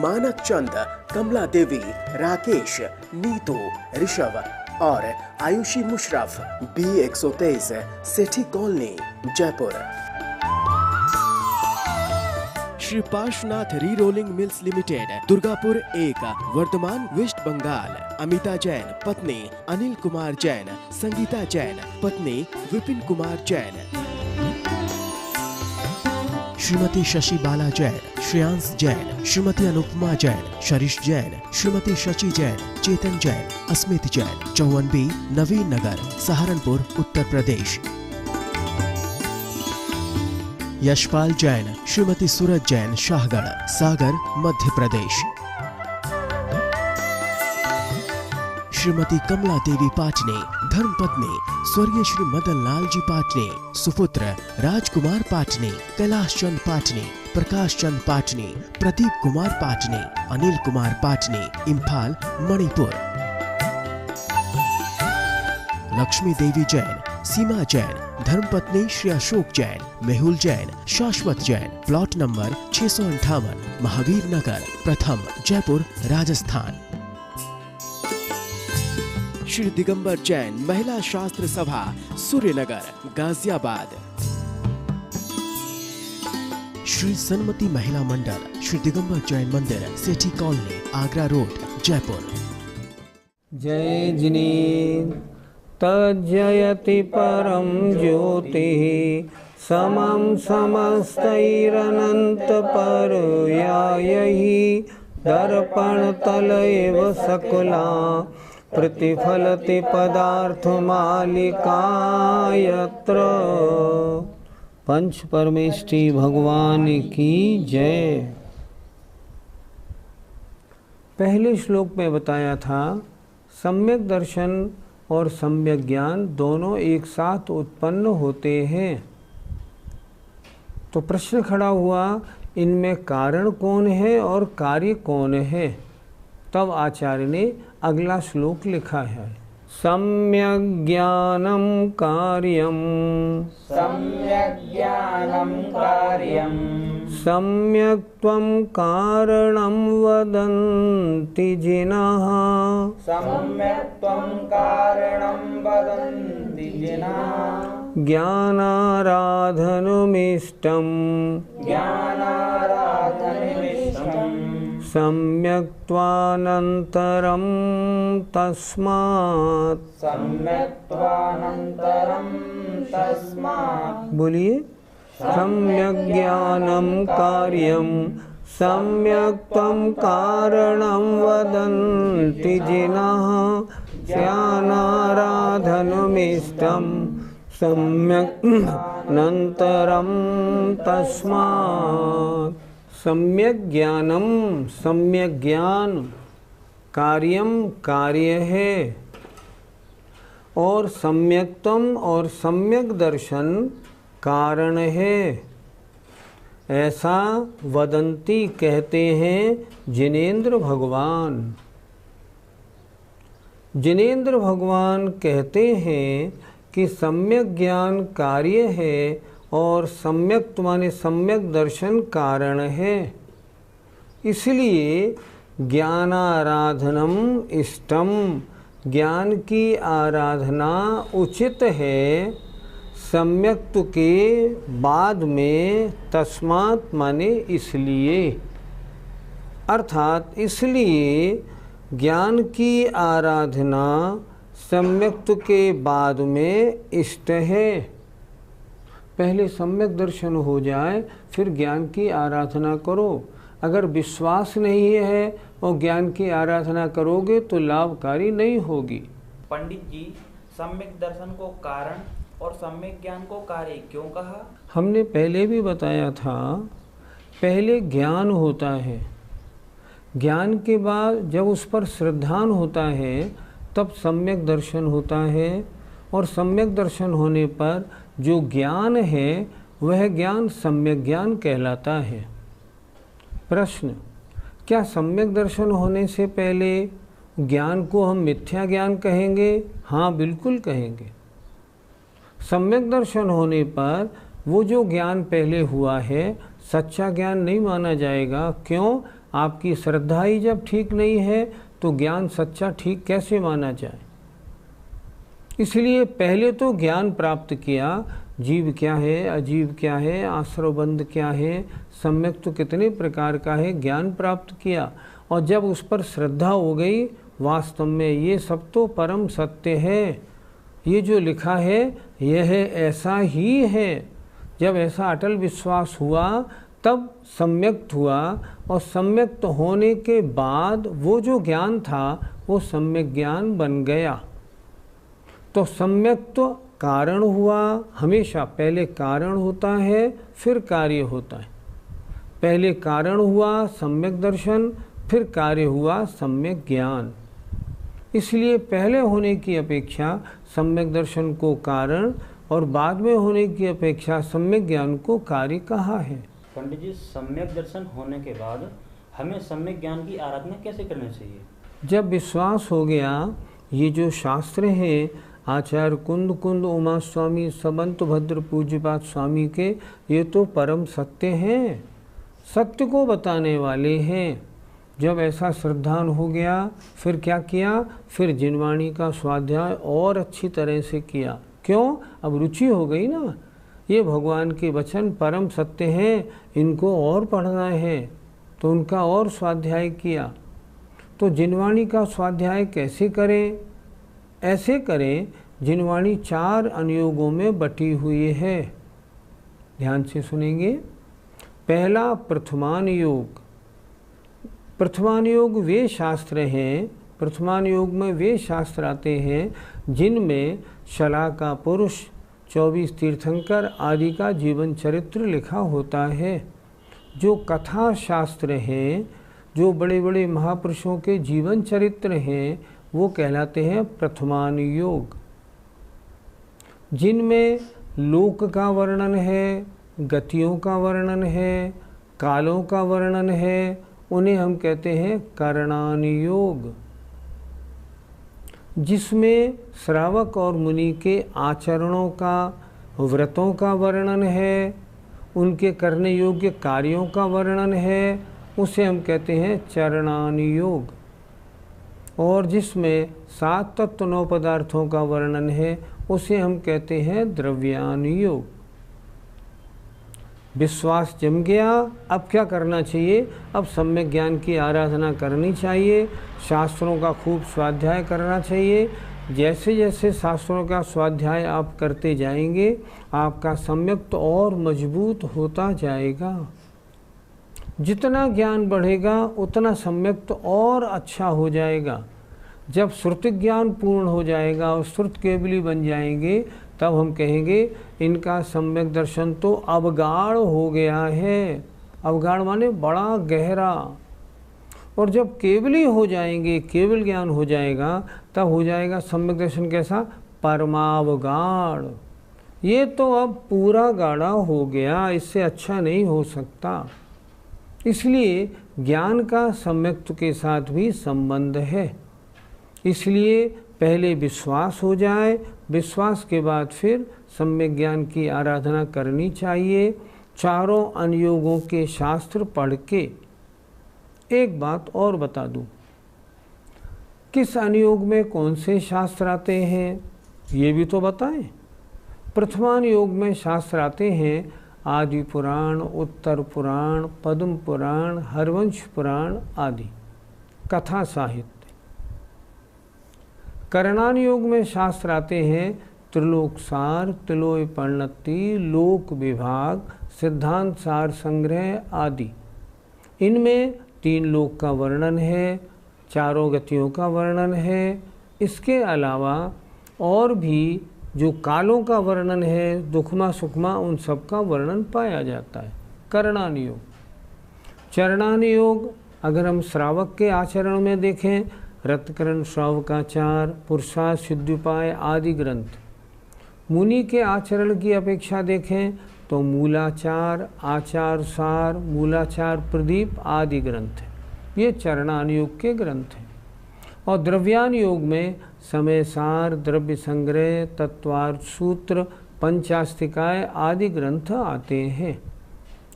मानक चंद, कमला देवी, राकेश, नीतू, ऋषभ और Ayushi Musharraf, B123, Sethi colony, Jaipur. Shri Parshwanath re rolling mills limited, Durgapur 1, Bardhaman, west Bengal. Amita Jain, पत्नी अनिल कुमार जैन, संगीता जैन, पत्नी विपिन कुमार जैन। श्रीमती शशि बाला जैन, श्रेयांश जैन, श्रीमती अनुपमा जैन, शरीश जैन, श्रीमती शची जैन, चेतन जैन, अस्मित जैन, 54B, नवीन नगर, सहारनपुर, उत्तर प्रदेश। यशपाल जैन, श्रीमती सूरज जैन, शाहगढ़, सागर, मध्य प्रदेश। श्रीमती कमला देवी पाटनी, धर्मपत्नी स्वर्गीय श्री मदन लाल जी पाटनी, सुपुत्र राजकुमार पाटनी, कैलाश चंद पाटनी, प्रकाश चंद पाटनी, प्रदीप कुमार पाटनी, अनिल कुमार पाटनी, इम्फाल, मणिपुर। लक्ष्मी देवी जैन, सीमा जैन, धर्मपत्नी श्री अशोक जैन, मेहुल जैन, शाश्वत जैन, प्लॉट नंबर 658, महावीर नगर, प्रथम, जयपुर, राजस्थान। श्री दिगंबर जैन, महिला शास्त्र सभा, सूर्यनगर, गाजियाबाद। श्री सन्मति महिला मंडल, श्री दिगंबर जैन मंदिर, सेठी कॉलोनी, आगरा रोड, जयपुर। जय जिनेन्द्र तज्जयति परम ज्योतिः समं समस्तैरनंत पर्यायैः दर्पणतल एव सकला प्रतिफलति पदार्थमालिका यत्र। पंच परमेष्ठी भगवान की जय। पहले श्लोक में बताया था सम्यक दर्शन और सम्यक ज्ञान दोनों एक साथ उत्पन्न होते हैं। तो प्रश्न खड़ा हुआ, इनमें कारण कौन है और कार्य कौन है? तब आचार्य ने अगला श्लोक लिखा है, सम्यक ज्ञानम कार्यम, सम्यक ज्ञानम कार्यम, सम्यक त्वं कारणं वदन्ति जिनः, सम्यक त्वं कारणं वदन्ति जिनः, ज्ञानाराधनमिष्टं, ज्ञानाराधनमिष्टं, सम्यक त्वानन्तरं तस्मात्, सम्यक त्वानन्तरं तस्मात्। बोलिए, सम्यक ज्ञानम कार्यम, सम्यक त्वं कारणं वदन्ति जिनः, ज्ञानाराधनमिष्टं, सम्यक अनन्तरं तस्मात्। सम्यक ज्ञानम, सम्यक ज्ञान, कार्यम कार्य है, और सम्यक्तम और सम्यक दर्शन कारण है। ऐसा वदंती कहते हैं जिनेन्द्र भगवान। जिनेन्द्र भगवान कहते हैं कि सम्यक ज्ञान कार्य है और सम्यक माने सम्यक दर्शन कारण है। इसलिए ज्ञानाराधनम इष्टम, ज्ञान की आराधना उचित है सम्यक्त्व के बाद में, तस्मात् माने इसलिए, अर्थात इसलिए ज्ञान की आराधना सम्यक्त्व के बाद में इष्ट है। पहले सम्यक दर्शन हो जाए फिर ज्ञान की आराधना करो। अगर विश्वास नहीं है और ज्ञान की आराधना करोगे तो लाभकारी नहीं होगी। पंडित जी, सम्यक दर्शन को कारण और सम्यक ज्ञान को कार्य क्यों कहा? हमने पहले भी बताया था, पहले ज्ञान होता है, ज्ञान के बाद जब उस पर श्रद्धान होता है तब सम्यक दर्शन होता है, और सम्यक दर्शन होने पर जो ज्ञान है वह ज्ञान सम्यक ज्ञान कहलाता है। प्रश्न, क्या सम्यक दर्शन होने से पहले ज्ञान को हम मिथ्या ज्ञान कहेंगे? हाँ, बिल्कुल कहेंगे। सम्यक दर्शन होने पर वो जो ज्ञान पहले हुआ है सच्चा ज्ञान नहीं माना जाएगा। क्यों? आपकी श्रद्धा ही जब ठीक नहीं है तो ज्ञान सच्चा ठीक कैसे माना जाए। इसलिए पहले तो ज्ञान प्राप्त किया, जीव क्या है, अजीव क्या है, आश्रवबंध क्या है, सम्यक तो कितने प्रकार का है, ज्ञान प्राप्त किया। और जब उस पर श्रद्धा हो गई, वास्तव में ये सब तो परम सत्य है, ये जो लिखा है यह ऐसा ही है। जब ऐसा अटल विश्वास हुआ तब सम्यक्त हुआ, और सम्यक्त होने के बाद वो जो ज्ञान था वो सम्यक ज्ञान बन गया। तो सम्यक्त कारण हुआ, हमेशा पहले कारण होता है फिर कार्य होता है। पहले कारण हुआ सम्यक दर्शन, फिर कार्य हुआ सम्यक ज्ञान। इसलिए पहले होने की अपेक्षा सम्यक दर्शन को कारण और बाद में होने की अपेक्षा सम्यक ज्ञान को कार्य कहा है। पंडित जी, सम्यक दर्शन होने के बाद हमें सम्यक ज्ञान की आराधना कैसे करनी चाहिए? जब विश्वास हो गया, ये जो शास्त्र हैं आचार्य कुंद कुंद उमा स्वामी सबंत भद्र पूज्यपाद स्वामी के, ये तो परम सत्य हैं, सत्य को बताने वाले हैं। जब ऐसा श्रद्धान हो गया, फिर क्या किया, फिर जिनवाणी का स्वाध्याय और अच्छी तरह से किया। क्यों? अब रुचि हो गई ना, ये भगवान के वचन परम सत्य हैं, इनको और पढ़ना है, तो उनका और स्वाध्याय किया। तो जिनवाणी का स्वाध्याय कैसे करें? ऐसे करें, जिनवाणी 4 अनुयोगों में बटी हुई है। ध्यान से सुनेंगे। पहला प्रथमान योग। प्रथमान योग वे शास्त्र हैं, प्रथमान योग में वे शास्त्र आते हैं जिनमें शलाका पुरुष, 24 तीर्थंकर आदि का जीवन चरित्र लिखा होता है। जो कथा शास्त्र हैं, जो बड़े बड़े महापुरुषों के जीवन चरित्र हैं, वो कहलाते हैं प्रथमान योग। जिनमें लोक का वर्णन है, गतियों का वर्णन है, कालों का वर्णन है, उन्हें हम कहते हैं करणान योग। जिसमें श्रावक और मुनि के आचरणों का, व्रतों का वर्णन है, उनके करने योग्य कार्यों का वर्णन है, उसे हम कहते हैं चरणान योग। और जिसमें 7 तत्व 9 पदार्थों का वर्णन है, उसे हम कहते हैं द्रव्यान योग। विश्वास जम गया, अब क्या करना चाहिए? अब सम्यक ज्ञान की आराधना करनी चाहिए, शास्त्रों का खूब स्वाध्याय करना चाहिए। जैसे जैसे शास्त्रों का स्वाध्याय आप करते जाएंगे, आपका सम्यक तो और मजबूत होता जाएगा। जितना ज्ञान बढ़ेगा उतना सम्यक तो और अच्छा हो जाएगा। जब श्रुति ज्ञान पूर्ण हो जाएगा और श्रुत केवली बन जाएंगे, तब हम कहेंगे इनका सम्यक दर्शन तो अवगाढ़ हो गया है। अवगाढ़ माने बड़ा गहरा। और जब केवली हो जाएंगे, केवल ज्ञान हो जाएगा, तब हो जाएगा सम्यक दर्शन कैसा? परमावगाढ़। ये तो अब पूरा गाढ़ा हो गया, इससे अच्छा नहीं हो सकता। इसलिए ज्ञान का सम्यक के साथ भी संबंध है। इसलिए पहले विश्वास हो जाए, विश्वास के बाद फिर सम्यक ज्ञान की आराधना करनी चाहिए, चारों अनुयोगों के शास्त्र पढ़ के। एक बात और बता दूं, किस अनुयोग में कौन से शास्त्र आते हैं ये भी तो बताएं। प्रथमान योग में शास्त्र आते हैं आदि पुराण, उत्तर पुराण, पद्म पुराण, हरवंश पुराण आदि कथा साहित्य। करणान योग में शास्त्र आते हैं त्रिलोक सार, त्रिलोय परिणति, लोक विभाग, सिद्धांत सार संग्रह आदि। इनमें 3 लोक का वर्णन है, 4 गतियों का वर्णन है। इसके अलावा और भी जो कालों का वर्णन है, दुखमा सुखमा, उन सब का वर्णन पाया जाता है। करणान योग। चरणान योग अगर हम श्रावक के आचरण में देखें, रत्करण, श्रावकाचार, पुरुषार्थ, सिद्धिपाय आदि ग्रंथ। मुनि के आचरण की अपेक्षा देखें तो मूलाचार, आचार सार, मूलाचार प्रदीप आदि ग्रंथ हैं। ये चरणान योग के ग्रंथ हैं। और द्रव्यान योग में समय सार, द्रव्य संग्रह, तत्वार्थ सूत्र, पंचास्तिकाय आदि ग्रंथ आते हैं।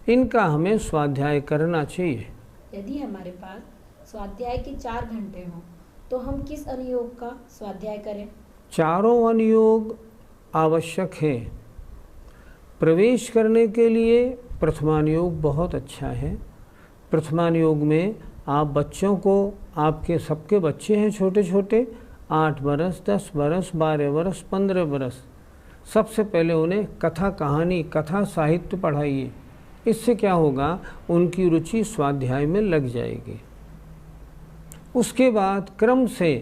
इनका हमें स्वाध्याय करना चाहिए। यदि हमारे पास स्वाध्याय के 4 घंटे हों तो हम किस अनुयोग का स्वाध्याय करें? चारों अनुयोग आवश्यक है। प्रवेश करने के लिए प्रथमानुयोग बहुत अच्छा है। प्रथमानुयोग में आप बच्चों को, आपके सबके बच्चे हैं छोटे छोटे, 8 बरस, 10 बरस, 12 बरस, 15 बरस, सबसे पहले उन्हें कथा कहानी, कथा साहित्य पढ़ाइए। इससे क्या होगा, उनकी रुचि स्वाध्याय में लग जाएगी। उसके बाद क्रम से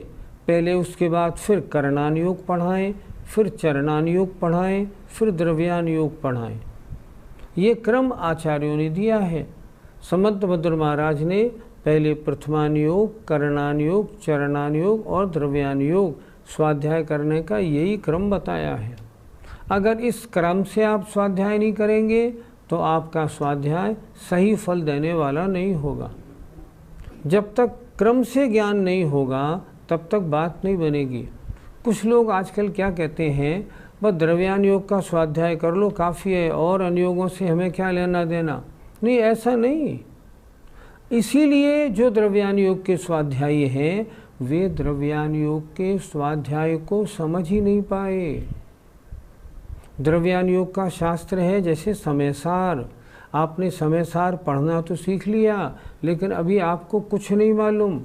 पहले, उसके बाद फिर करणानुयोग पढ़ाएं, फिर चरणानुयोग पढ़ाएं, फिर द्रव्यानुयोग पढ़ाएं। ये क्रम आचार्यों ने दिया है। समंतभद्र महाराज ने पहले प्रथमानुयोग, करणानुयोग, चरणानुयोग और द्रव्यानुयोग स्वाध्याय करने का यही क्रम बताया है। अगर इस क्रम से आप स्वाध्याय नहीं करेंगे तो आपका स्वाध्याय सही फल देने वाला नहीं होगा। जब तक क्रम से ज्ञान नहीं होगा तब तक बात नहीं बनेगी। कुछ लोग आजकल क्या कहते हैं, बस द्रव्यानुयोग का स्वाध्याय कर लो काफ़ी है, और अनुयोगों से हमें क्या लेना देना। नहीं, ऐसा नहीं। इसीलिए जो द्रव्यानुयोग के स्वाध्यायी हैं वे द्रव्यानुयोग के स्वाध्याय को समझ ही नहीं पाए। द्रव्यानुयोग का शास्त्र है जैसे समयसार। आपने समयसार पढ़ना तो सीख लिया, लेकिन अभी आपको कुछ नहीं मालूम।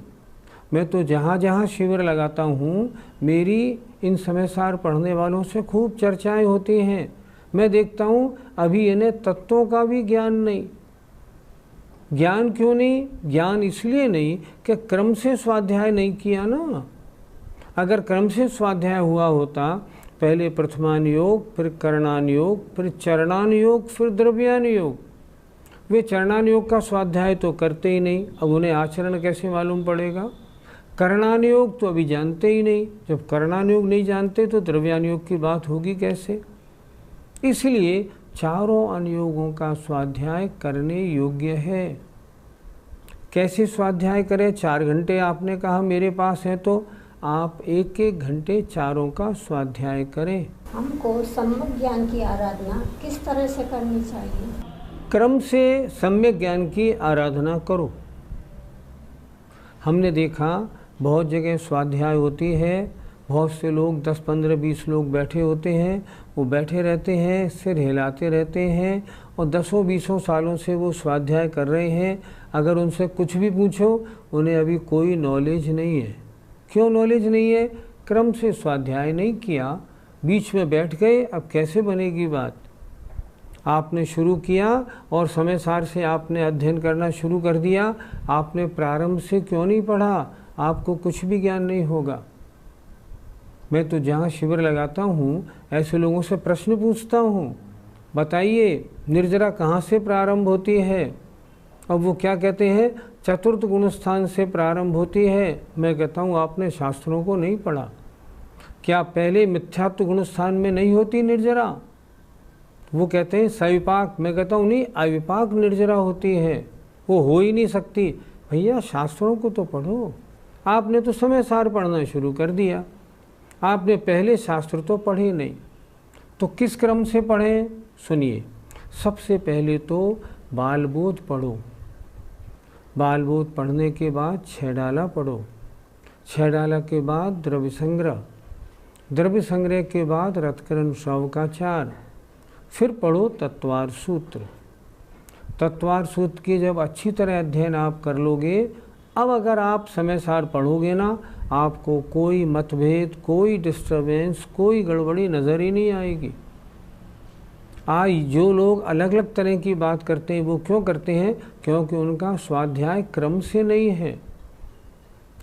मैं तो जहाँ जहाँ शिविर लगाता हूँ, मेरी इन समयसार पढ़ने वालों से खूब चर्चाएं होती हैं। मैं देखता हूँ अभी इन्हें तत्वों का भी ज्ञान नहीं। ज्ञान क्यों नहीं? ज्ञान इसलिए नहीं कि क्रम से स्वाध्याय नहीं किया ना। अगर क्रम से स्वाध्याय हुआ होता, पहले प्रथमानुयोग, फिर करणानुयोग, फिर चरणानुयोग, फिर द्रव्यानुयोग, वे चरणानुयोग का स्वाध्याय तो करते ही नहीं। अब उन्हें आचरण कैसे मालूम पड़ेगा? करणानुयोग तो अभी जानते ही नहीं। जब करणानुयोग नहीं जानते तो द्रव्यानुयोग की बात होगी कैसे? इसलिए चारों अनुयोगों का स्वाध्याय करने योग्य है। कैसे स्वाध्याय करें? 4 घंटे आपने कहा मेरे पास है, तो आप 1-1 घंटे चारों का स्वाध्याय करें। हमको सम्यक ज्ञान की आराधना किस तरह से करनी चाहिए? क्रम से सम्यक ज्ञान की आराधना करो। हमने देखा बहुत जगह स्वाध्याय होती है, बहुत से लोग 10, 15, 20 लोग बैठे होते हैं। वो बैठे रहते हैं, सिर हिलाते रहते हैं, और 10-20 सालों से वो स्वाध्याय कर रहे हैं। अगर उनसे कुछ भी पूछो, उन्हें अभी कोई नॉलेज नहीं है। क्यों नॉलेज नहीं है? क्रम से स्वाध्याय नहीं किया, बीच में बैठ गए। अब कैसे बनेगी बात? आपने शुरू किया और समयसार से आपने अध्ययन करना शुरू कर दिया, आपने प्रारंभ से क्यों नहीं पढ़ा? आपको कुछ भी ज्ञान नहीं होगा। मैं तो जहाँ शिविर लगाता हूँ ऐसे लोगों से प्रश्न पूछता हूँ, बताइए निर्जरा कहाँ से प्रारंभ होती है? अब वो क्या कहते हैं, चतुर्थ गुणस्थान से प्रारंभ होती है। मैं कहता हूँ आपने शास्त्रों को नहीं पढ़ा। क्या पहले मिथ्यात्व गुणस्थान में नहीं होती निर्जरा? वो कहते हैं सविपाक। मैं कहता हूँ नहीं, अविपाक निर्जरा होती है, वो हो ही नहीं सकती। भैया शास्त्रों को तो पढ़ो। आपने तो समयसार पढ़ना शुरू कर दिया, आपने पहले शास्त्र तो पढ़े नहीं। तो किस क्रम से पढ़ें? सुनिए, सबसे पहले तो बालबोध पढ़ो। बालबोध पढ़ने के बाद 6 डाला पढ़ो। 6 डाला के बाद द्रव्य संग्रह, द्रव्य संग्रह के बाद रथकरण श्रवकाचार, फिर पढ़ो तत्वार सूत्र। तत्वार सूत्र की जब अच्छी तरह अध्ययन आप कर लोगे, अब अगर आप समयसार पढ़ोगे ना, आपको कोई मतभेद, कोई डिस्टर्बेंस, कोई गड़बड़ी नज़र ही नहीं आएगी। आज जो लोग अलग अलग तरह की बात करते हैं वो क्यों करते हैं? क्योंकि उनका स्वाध्याय क्रम से नहीं है।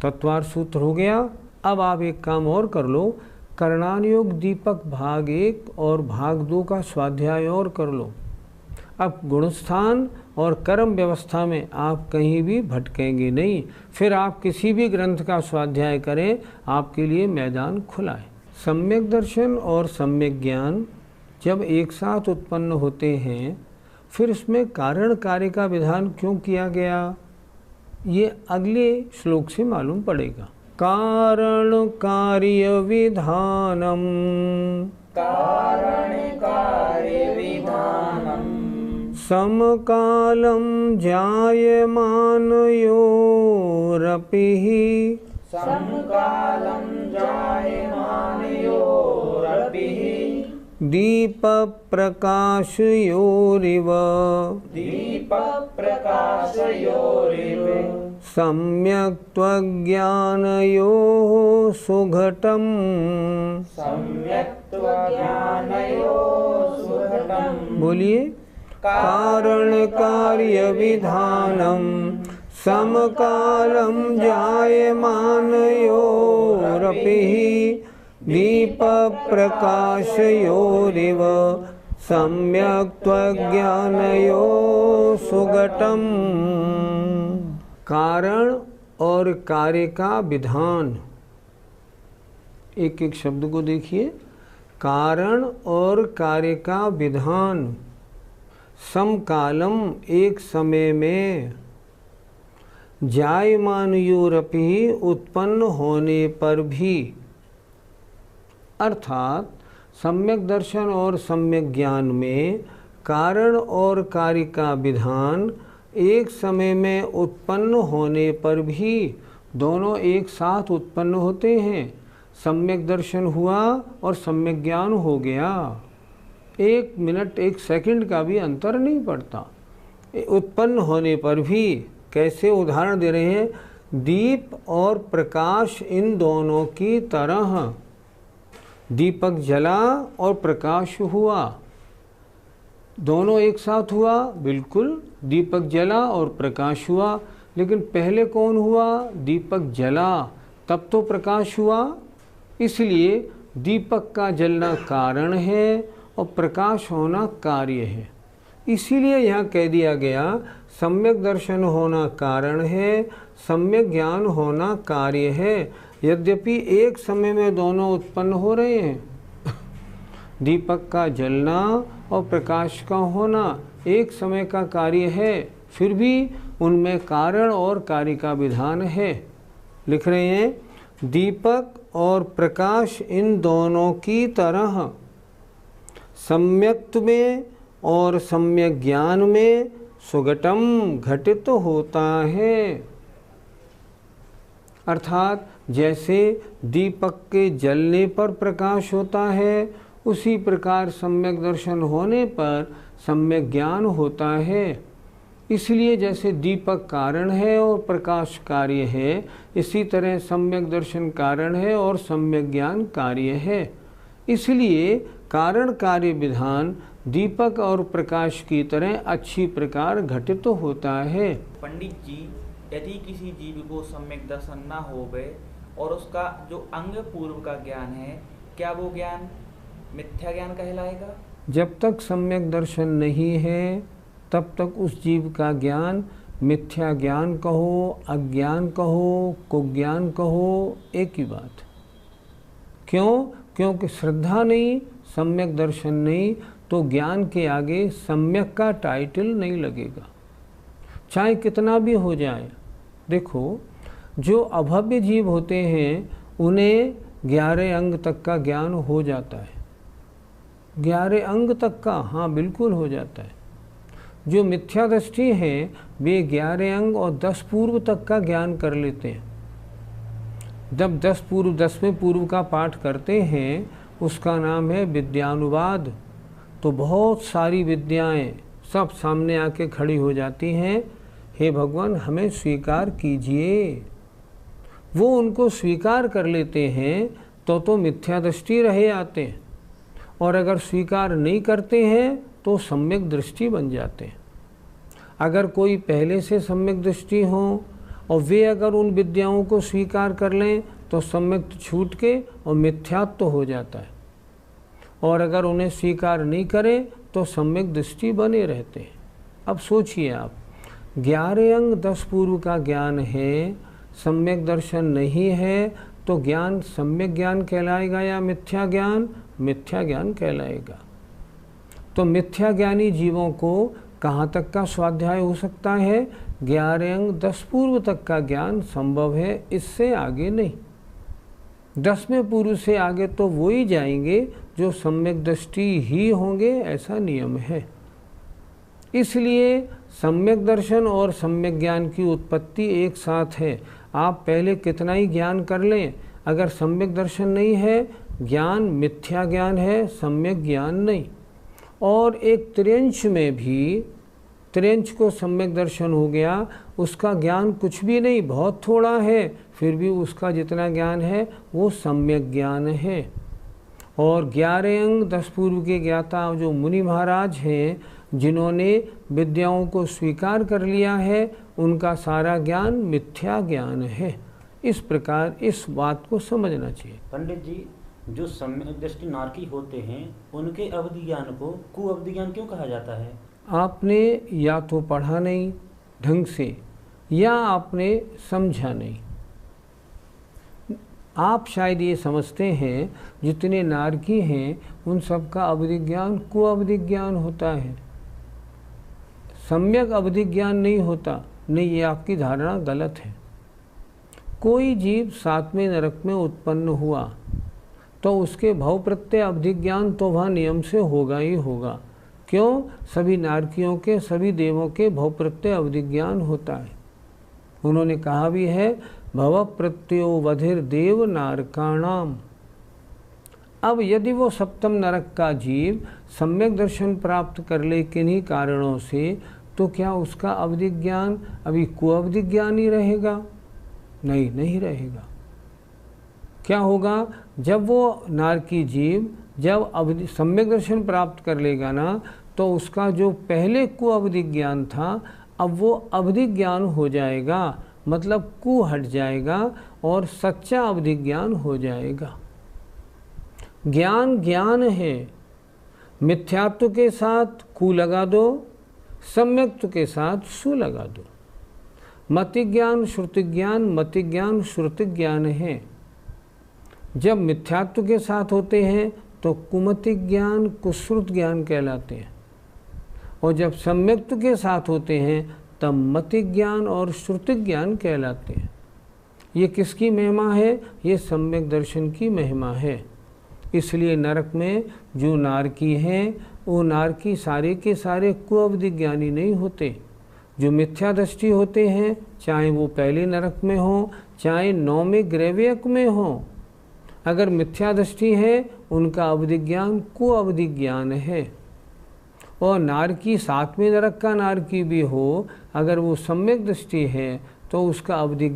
तत्वार सूत्र हो गया। अब आप एक काम और कर लो, करणानुयोग दीपक भाग 1 और भाग 2 का स्वाध्याय और कर लो। अब गुणस्थान और कर्म व्यवस्था में आप कहीं भी भटकेंगे नहीं। फिर आप किसी भी ग्रंथ का स्वाध्याय करें, आपके लिए मैदान खुला है। सम्यक दर्शन और सम्यक ज्ञान जब एक साथ उत्पन्न होते हैं, फिर इसमें कारण कार्य का विधान क्यों किया गया, ये अगले श्लोक से मालूम पड़ेगा। कारण कार्य विधानम, कारण कार्य विधानम, समकालं जायमानयोरपि समकालं जायमानयोरपि दीपप्रकाशयोरिव दीपप्रकाशयोरिव सम्यक्त्वज्ञानयोः सुघटम् सम्यक्त्वज्ञानयोः सुघटम्। बोलिए। कारणकार्यविधानं समकालं जायमानयोरपि दीपप्रकाशयोरिव सम्यक्त्वज्ञानयोः सुघटम्। कारण और कार्य का विधान, एक एक शब्द को देखिए। कारण और कार्य का विधान, समकालम एक समय में, जायमानयोरपि उत्पन्न होने पर भी, अर्थात सम्यक दर्शन और सम्यक ज्ञान में कारण और कार्य का विधान एक समय में उत्पन्न होने पर भी दोनों एक साथ उत्पन्न होते हैं। सम्यक दर्शन हुआ और सम्यक ज्ञान हो गया, 1 मिनट 1 सेकंड का भी अंतर नहीं पड़ता। उत्पन्न होने पर भी कैसे, उदाहरण दे रहे हैं, दीप और प्रकाश इन दोनों की तरह। दीपक जला और प्रकाश हुआ, दोनों एक साथ हुआ, बिल्कुल। दीपक जला और प्रकाश हुआ, लेकिन पहले कौन हुआ? दीपक जला, तब तो प्रकाश हुआ। इसलिए दीपक का जलना कारण है और प्रकाश होना कार्य है। इसीलिए यहाँ कह दिया गया सम्यक दर्शन होना कारण है, सम्यक ज्ञान होना कार्य है। यद्यपि एक समय में दोनों उत्पन्न हो रहे हैं, दीपक का जलना और प्रकाश का होना एक समय का कार्य है, फिर भी उनमें कारण और कार्य का विधान है। लिख रहे हैं, दीपक और प्रकाश इन दोनों की तरह सम्यक्त्व में और सम्यक ज्ञान में सुघटम घटित होता है। अर्थात जैसे दीपक के जलने पर प्रकाश होता है, उसी प्रकार सम्यक दर्शन होने पर सम्यक ज्ञान होता है। इसलिए जैसे दीपक कारण है और प्रकाश कार्य है, इसी तरह सम्यक दर्शन कारण है और सम्यक ज्ञान कार्य है। इसलिए कारण कार्य विधान दीपक और प्रकाश की तरह अच्छी प्रकार घटित होता है। पंडित जी, यदि किसी जीव को सम्यक दर्शन न होवे और उसका जो अंग पूर्व का ज्ञान है, क्या वो ज्ञान मिथ्या ज्ञान कहलाएगा? जब तक सम्यक दर्शन नहीं है तब तक उस जीव का ज्ञान मिथ्या ज्ञान कहो, अज्ञान कहो, कुज्ञान कहो, एक ही बात। क्यों? क्योंकि श्रद्धा नहीं, सम्यक दर्शन नहीं, तो ज्ञान के आगे सम्यक का टाइटल नहीं लगेगा, चाहे कितना भी हो जाए। देखो, जो अभव्य जीव होते हैं उन्हें 11 अंग तक का ज्ञान हो जाता है। 11 अंग तक का, हाँ बिल्कुल हो जाता है। जो मिथ्या दृष्टि हैं वे 11 अंग और 10 पूर्व तक का ज्ञान कर लेते हैं। जब 10वें पूर्व का पाठ करते हैं, उसका नाम है विद्यानुवाद। तो बहुत सारी विद्याएं सब सामने आके खड़ी हो जाती हैं, हे भगवान हमें स्वीकार कीजिए। वो उनको स्वीकार कर लेते हैं तो मिथ्या दृष्टि रहे आते हैं, और अगर स्वीकार नहीं करते हैं तो सम्यक दृष्टि बन जाते हैं। अगर कोई पहले से सम्यक दृष्टि हो और वे अगर उन विद्याओं को स्वीकार कर लें तो सम्यक छूट के और मिथ्यात्व हो जाता है, और अगर उन्हें स्वीकार नहीं करें तो सम्यक दृष्टि बने रहते हैं। अब सोचिए आप, 11 अंग 10 पूर्व का ज्ञान है, सम्यक दर्शन नहीं है, तो ज्ञान सम्यक ज्ञान कहलाएगा या मिथ्या ज्ञान? मिथ्या ज्ञान कहलाएगा। तो मिथ्या ज्ञानी जीवों को कहाँ तक का स्वाध्याय हो सकता है? 11 अंग 10 पूर्व तक का ज्ञान संभव है, इससे आगे नहीं। 10वें पूर्व से आगे तो वो ही जाएंगे जो सम्यक दृष्टि ही होंगे, ऐसा नियम है। इसलिए सम्यक दर्शन और सम्यक ज्ञान की उत्पत्ति एक साथ है। आप पहले कितना ही ज्ञान कर लें, अगर सम्यक दर्शन नहीं है, ज्ञान मिथ्या ज्ञान है, सम्यक ज्ञान नहीं। और एक त्रियंश में भी, त्रियंश को सम्यक दर्शन हो गया, उसका ज्ञान कुछ भी नहीं, बहुत थोड़ा है, फिर भी उसका जितना ज्ञान है वो सम्यक ज्ञान है। और 11 अंग 10 पूर्व के ज्ञाता जो मुनि महाराज हैं, जिन्होंने विद्याओं को स्वीकार कर लिया है, उनका सारा ज्ञान मिथ्या ज्ञान है। इस प्रकार इस बात को समझना चाहिए। पंडित जी, जो सम्यक दृष्टि नारकी होते हैं, उनके अवधि ज्ञान को कुअवधि ज्ञान क्यों कहा जाता है? आपने या तो पढ़ा नहीं ढंग से, या आपने समझा नहीं। आप शायद ये समझते हैं जितने नारकी हैं उन सब का अवधि ज्ञान कुअवधि ज्ञान होता है, सम्यक अवधि ज्ञान नहीं होता। नहीं, ये आपकी धारणा गलत है। कोई जीव 7वें नरक में उत्पन्न हुआ तो उसके भव प्रत्यय अवधि ज्ञान तो वह नियम से होगा ही होगा। क्यों? सभी नारकियों के, सभी देवों के भव प्रत्यय अवधि ज्ञान होता है। उन्होंने कहा भी है, भव प्रत्ययो वधिर देव नारकाणाम। अब यदि वो सप्तम नरक का जीव सम्यक दर्शन प्राप्त कर ले किन्हीं कारणों से, तो क्या उसका अवधि ज्ञान अभी कुअवधि ज्ञान ही रहेगा? नहीं, नहीं रहेगा। क्या होगा? जब वो नारकी जीव जब अवधि सम्यक दर्शन प्राप्त कर लेगा ना, तो उसका जो पहले कुअवधि ज्ञान था, अब वो अवधि ज्ञान हो जाएगा, मतलब कु हट जाएगा और सच्चा अवधि ज्ञान हो जाएगा। ज्ञान ज्ञान है, मिथ्यात्व के साथ कु लगा दो, सम्यक्त्व के साथ सु लगा दो। मति ज्ञान श्रुति ज्ञान, मति ज्ञान श्रुति ज्ञान है। जब मिथ्यात्व के साथ होते हैं तो कुमति ज्ञान कुश्रुत ज्ञान कहलाते हैं, और जब सम्यक्त्व के साथ होते हैं तब मति ज्ञान और श्रुति ज्ञान कहलाते हैं। ये किसकी महिमा है? ये सम्यक दर्शन की महिमा है। इसलिए नरक में जो नारकी हैं, वो नारकी सारे के सारे कुअवधि ज्ञानी नहीं होते। जो मिथ्या दृष्टि होते हैं, चाहे वो पहले नरक में हो, चाहे 9वें ग्रैव्यक में हो, अगर मिथ्या दृष्टि है, उनका अवधि ज्ञान कुअवधि ज्ञान है। और नारकी 7वें नरक का नारकी भी हो, अगर वो सम्यक दृष्टि है, तो उसका अवधि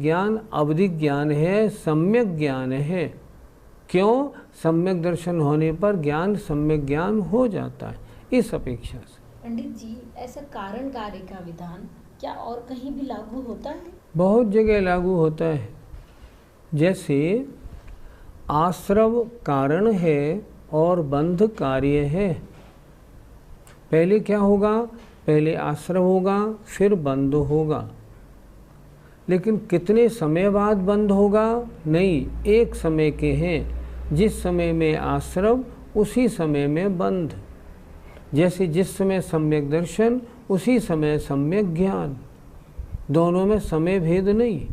ज्ञान है, सम्यक ज्ञान है। क्यों? सम्यक दर्शन होने पर ज्ञान सम्यक ज्ञान हो जाता है। इस अपेक्षा से पंडित जी, ऐसा कारण कार्य का विधान क्या और कहीं भी लागू होता है? बहुत जगह लागू होता है। जैसे आश्रव कारण है और बंध कार्य है। पहले क्या होगा? पहले आश्रव होगा, फिर बंध होगा। लेकिन कितने समय बाद बंद होगा? नहीं, एक समय के हैं। जिस समय में आश्रव, उसी समय में बंध। जैसे जिस समय सम्यक दर्शन, उसी समय सम्यक ज्ञान। दोनों में समय भेद नहीं।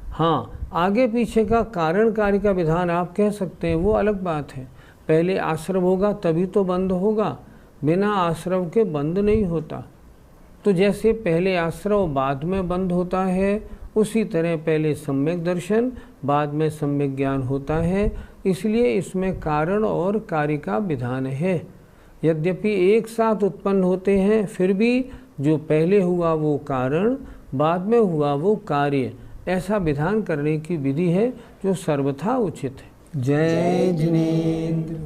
हाँ, आगे पीछे का कारण कार्य का विधान आप कह सकते हैं, वो अलग बात है। पहले आश्रव होगा तभी तो बंद होगा, बिना आश्रव के बंद नहीं होता। तो जैसे पहले आश्रव बाद में बंद होता है, उसी तरह पहले सम्यक दर्शन बाद में सम्यक ज्ञान होता है। इसलिए इसमें कारण और कार्य का विधान है। यद्यपि एक साथ उत्पन्न होते हैं, फिर भी जो पहले हुआ वो कारण, बाद में हुआ वो कार्य, ऐसा विधान करने की विधि है जो सर्वथा उचित है। जय जिनेंद्र।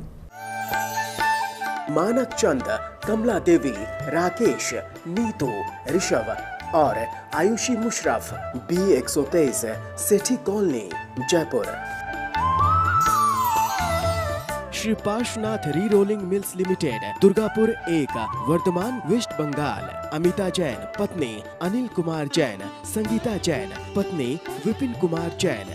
मानक चंद, कमला देवी, राकेश, नीतू, ऋषभ और Ayushi Musharraf, B123, Sethi colony, Jaipur. Shri Parshwanath re rolling mills limited, Durgapur 1, Bardhaman, west Bengal. Amita Jain, पत्नी अनिल कुमार जैन, संगीता जैन, पत्नी विपिन कुमार जैन।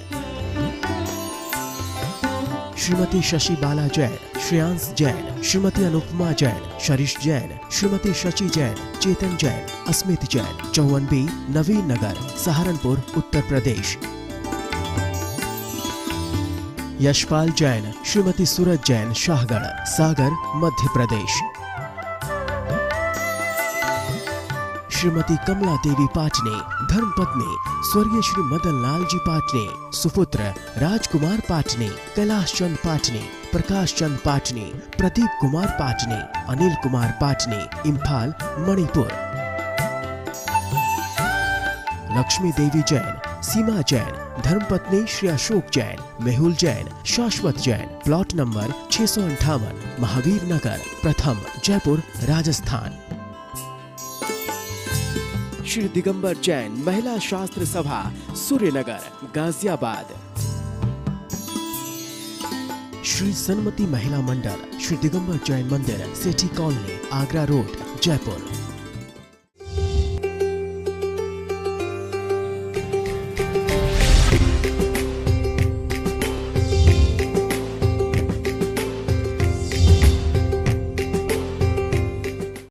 श्रीमती शशि बाला जैन, श्रेयांश जैन, श्रीमती अनुपमा जैन, शरीश जैन, श्रीमती शशि जैन, चेतन जैन, अस्मित जैन, 54B, नवीन नगर, सहारनपुर, उत्तर प्रदेश। यशपाल जैन, श्रीमती सूरज जैन, शाहगढ़, सागर, मध्य प्रदेश। श्रीमती कमला देवी पाटने, धर्मपत्नी स्वर्गीय श्री मदन लाल जी पाटने, सुपुत्र राजकुमार पाटने, कैलाश चंद पाटने, प्रकाश चंद पाटने, प्रदीप कुमार पाटने, अनिल कुमार पाटने, इम्फाल मणिपुर। लक्ष्मी देवी जैन, सीमा जैन, धर्मपत्नी श्री अशोक जैन, मेहुल जैन, शाश्वत जैन, प्लॉट नंबर 658, महावीर नगर, प्रथम, जयपुर, राजस्थान। श्री दिगंबर जैन महिला शास्त्र सभा, सूर्यनगर, गाजियाबाद। श्री सन्मति महिला मंडल, श्री दिगंबर जैन मंदिर, city colony, Agra road, Jaipur.